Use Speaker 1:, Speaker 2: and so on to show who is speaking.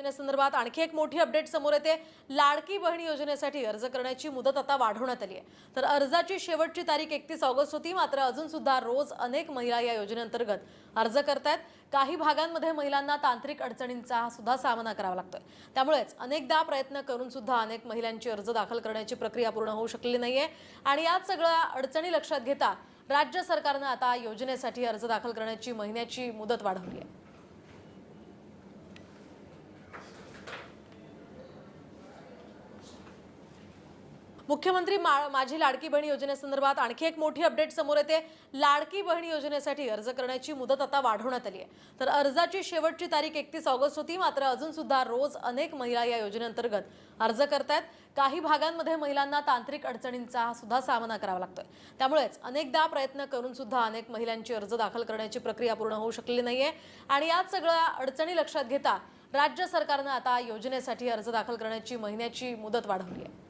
Speaker 1: योजनेसंदर्भात आणखी एक मोठी अपडेट समोर येते। लाडकी बहीण योजनेसाठी अर्ज करण्याची मुदत आता वाढवण्यात आली आहे। तर अर्जाची शेवटची तारीख 31 ऑगस्ट होती, मात्र अजून सुद्धा रोज अनेक महिला या योजनेअंतर्गत अर्ज करतायत। काही भागांमध्ये महिलांना तांत्रिक अडचणींचा सुद्धा सामना करावा लागतोय। त्यामुळेच अनेकदा प्रयत्न करून सुद्धा अनेक महिलांची अर्ज दाखल करण्याची प्रक्रिया पूर्ण होऊ शकलेली नाहीये आणि यात सगळ्या अडचणी लक्षात घेता राज्य सरकारने आता योजनेसाठी अर्ज दाखल करण्याची महिन्याची मुदत वाढवली आहे। मुख्यमंत्री माझी लाडकी बहीण योजनेसंदर्भात आणखी एक मोठी अपडेट समोर येते। लाडकी बहीण योजनेसाठी अर्ज करण्याची मुदत आता वाढवण्यात आली आहे। तर अर्जाची शेवटची तारीख 31 ऑगस्ट होती, मात्र अजून सुद्धा रोज अनेक महिला या योजनेअंतर्गत अर्ज करतायत। काही भागांमध्ये महिलांना तांत्रिक अडचणींचा सुद्धा सामना करावा लागतोय। त्यामुळेच अनेकदा प्रयत्न करून सुद्धा अनेक महिलांची अर्ज दाखल करण्याची प्रक्रिया पूर्ण होऊ शकलेली नाहीये आणि यात सगळ्या अडचणी लक्षात घेता राज्य सरकारने आता योजनेसाठी अर्ज दाखल करण्याची महिन्याची मुदत वाढवली आहे।